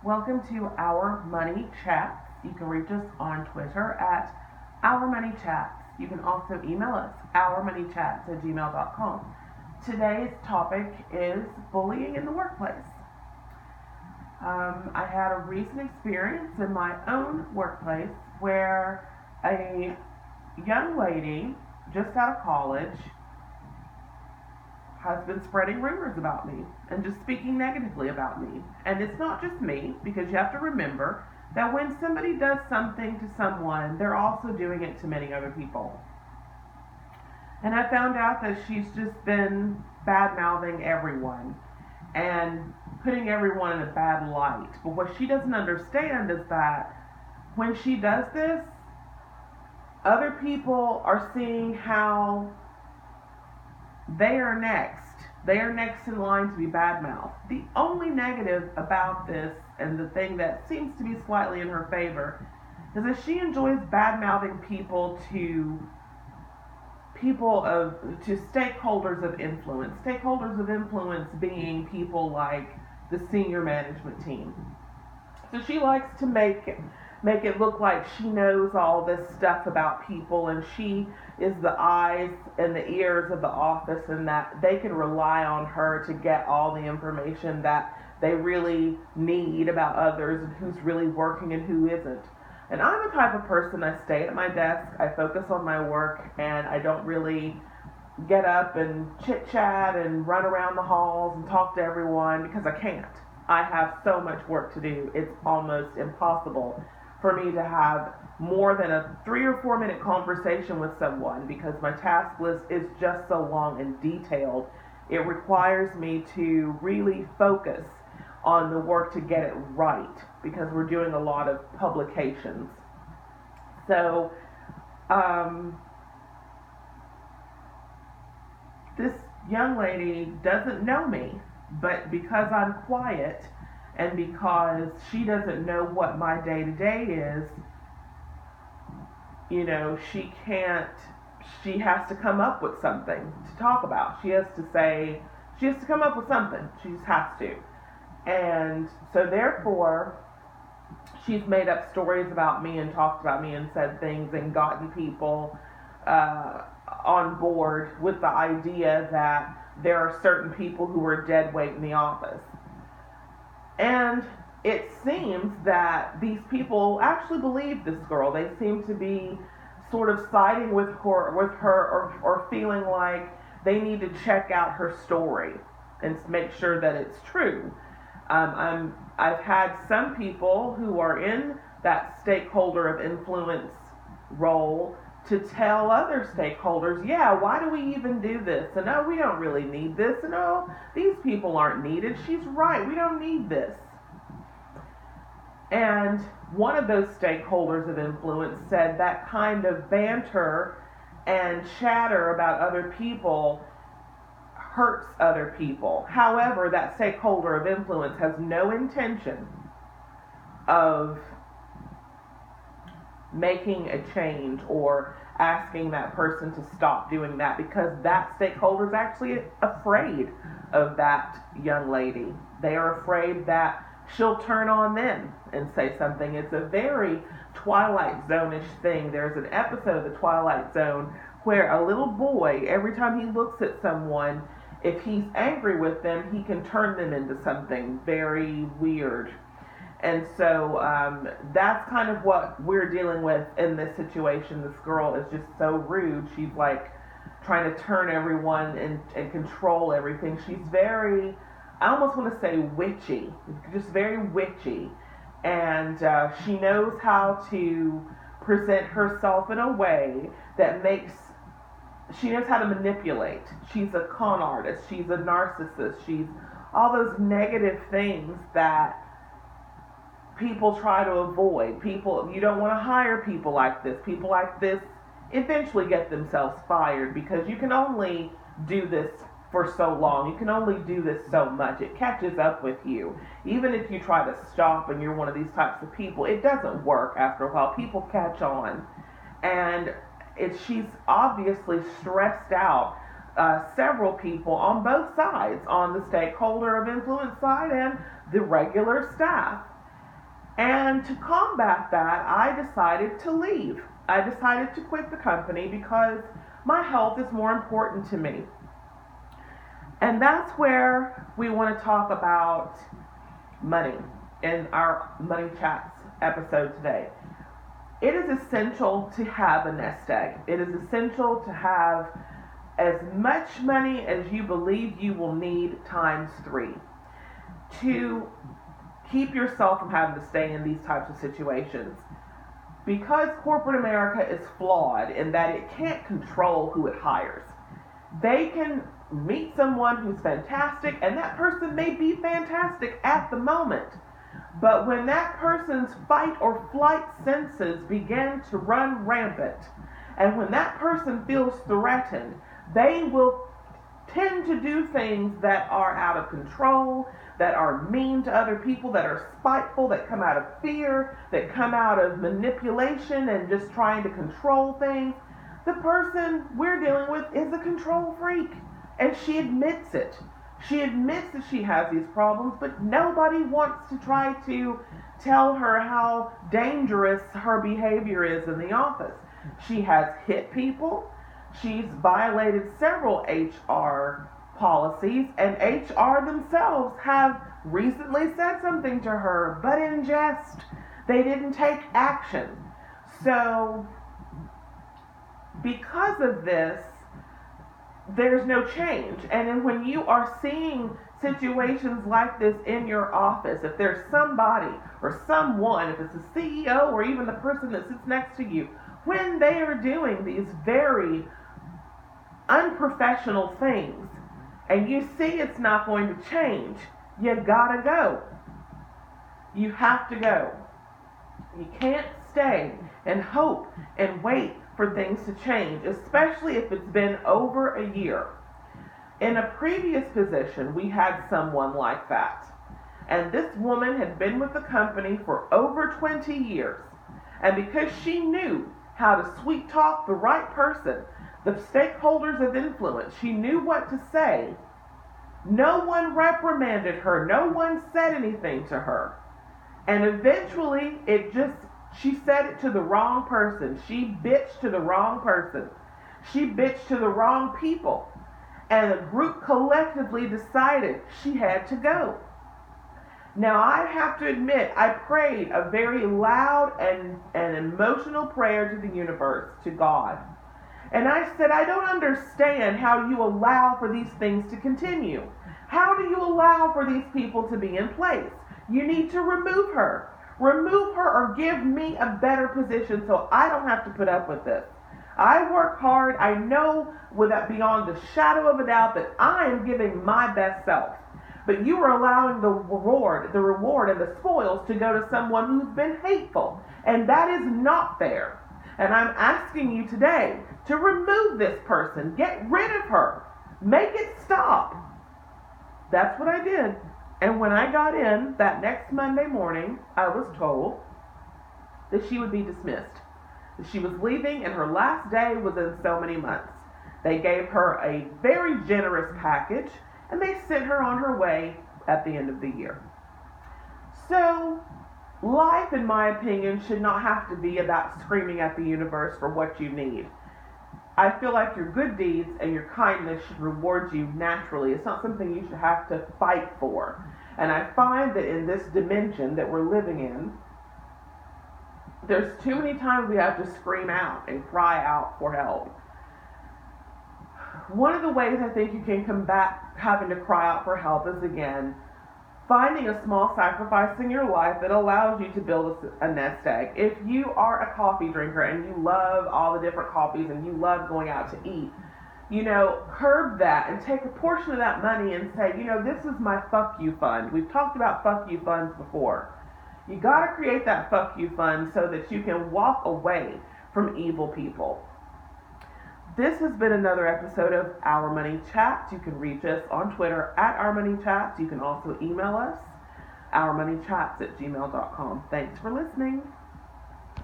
Welcome to Our Money Chats. You can reach us on Twitter at Our Money Chats. You can also email us, ourmoneychats@gmail.com. Today's topic is bullying in the workplace. I had a recent experience in my own workplace where a young lady just out of college has been spreading rumors about me and just speaking negatively about me. And it's not just me, because you have to remember that when somebody does something to someone, they're also doing it to many other people. And I found out that she's just been bad mouthing everyone and putting everyone in a bad light. But what she doesn't understand is that when she does this, other people are seeing how they are next. They are next in line to be badmouthed. The only negative about this, and the thing that seems to be slightly in her favor, is that she enjoys badmouthing people to stakeholders of influence. Stakeholders of influence being people like the senior management team. So she likes to make it look like she knows all this stuff about people, and she is the eyes and the ears of the office, and that they can rely on her to get all the information that they really need about others and who's really working and who isn't. And I'm the type of person, I stay at my desk, I focus on my work, and I don't really get up and chit chat and run around the halls and talk to everyone, because I can't. I have so much work to do. It's almost impossible for me to have more than a 3 or 4 minute conversation with someone, because my task list is just so long and detailed. It requires me to really focus on the work to get it right, because we're doing a lot of publications. So this young lady doesn't know me, but because I'm quiet and because she doesn't know what my day-to-day is, she has to come up with something to talk about. She has to come up with something. She just has to. And so therefore, she's made up stories about me and talked about me and said things and gotten people on board with the idea that there are certain people who are dead weight in the office. And it seems that these people actually believe this girl. They seem to be sort of siding with her or feeling like they need to check out her story and make sure that it's true. I've had some people who are in that stakeholder of influence role to tell other stakeholders, yeah, why do we even do this? And oh, we don't really need this. And oh, these people aren't needed. She's right. We don't need this. And one of those stakeholders of influence said that kind of banter and chatter about other people hurts other people. However, that stakeholder of influence has no intention of making a change or asking that person to stop doing that, because that stakeholder is actually afraid of that young lady. They are afraid that she'll turn on them and say something. It's a very Twilight Zone-ish thing. There's an episode of the Twilight Zone where a little boy, every time he looks at someone, if he's angry with them, he can turn them into something very weird. And so that's kind of what we're dealing with in this situation. This girl is just so rude. She's like trying to turn everyone and control everything. She's very, I almost want to say witchy, just very witchy. And she knows how to present herself in a way that she knows how to manipulate. She's a con artist. She's a narcissist. She's all those negative things that people try to avoid. You don't want to hire people like this. People like this eventually get themselves fired, because you can only do this for so long. You can only do this so much. It catches up with you. Even if you try to stop and you're one of these types of people, it doesn't work after a while. People catch on. And she's obviously stressed out several people on both sides, on the stakeholder of influence side and the regular staff. And to combat that, I decided to leave. I decided to quit the company because my health is more important to me. And that's where we want to talk about money in our Money Chats episode today. It is essential to have a nest egg. It is essential to have as much money as you believe you will need times 3 to keep yourself from having to stay in these types of situations. Because corporate America is flawed in that it can't control who it hires. They can meet someone who's fantastic, and that person may be fantastic at the moment. But when that person's fight or flight senses begin to run rampant, and when that person feels threatened, they will tend to do things that are out of control, that are mean to other people, that are spiteful, that come out of fear, that come out of manipulation and just trying to control things. The person we're dealing with is a control freak, and she admits it. She admits that she has these problems, but nobody wants to try to tell her how dangerous her behavior is in the office. She has hit people. She's violated several HR policies, and HR themselves have recently said something to her, but in jest. They didn't take action. So, because of this, there's no change. And then when you are seeing situations like this in your office, if there's somebody or someone, if it's a CEO or even the person that sits next to you, when they are doing these very unprofessional things, and you see it's not going to change, you gotta go. You have to go. You can't stay and hope and wait for things to change, especially if it's been over a year. In a previous position, we had someone like that. And this woman had been with the company for over 20 years. And because she knew how to sweet talk the right person, the stakeholders of influence, she knew what to say. No one reprimanded her. No one said anything to her. And eventually, she said it to the wrong person. She bitched to the wrong person. She bitched to the wrong people. And the group collectively decided she had to go. Now, I have to admit, I prayed a very loud and emotional prayer to the universe, to God. And I said, I don't understand how you allow for these things to continue. How do you allow for these people to be in place? You need to remove her. Remove her or give me a better position so I don't have to put up with this. I work hard. I know without beyond the shadow of a doubt that I am giving my best self. But you are allowing the reward and the spoils to go to someone who's been hateful. And that is not fair. And I'm asking you today to remove this person. Get rid of her. Make it stop. That's what I did. And when I got in that next Monday morning, I was told that she would be dismissed. That she was leaving and her last day was in so many months. They gave her a very generous package and they sent her on her way at the end of the year. So, life, in my opinion, should not have to be about screaming at the universe for what you need. I feel like your good deeds and your kindness should reward you naturally. It's not something you should have to fight for. And I find that in this dimension that we're living in, there's too many times we have to scream out and cry out for help. One of the ways I think you can combat having to cry out for help is, again, finding a small sacrifice in your life that allows you to build a nest egg. If you are a coffee drinker and you love all the different coffees and you love going out to eat, curb that and take a portion of that money and say, this is my fuck you fund. We've talked about fuck you funds before. You got to create that fuck you fund so that you can walk away from evil people. This has been another episode of Our Money Chats. You can reach us on Twitter at Our Money Chats. You can also email us, ourmoneychats@gmail.com. Thanks for listening.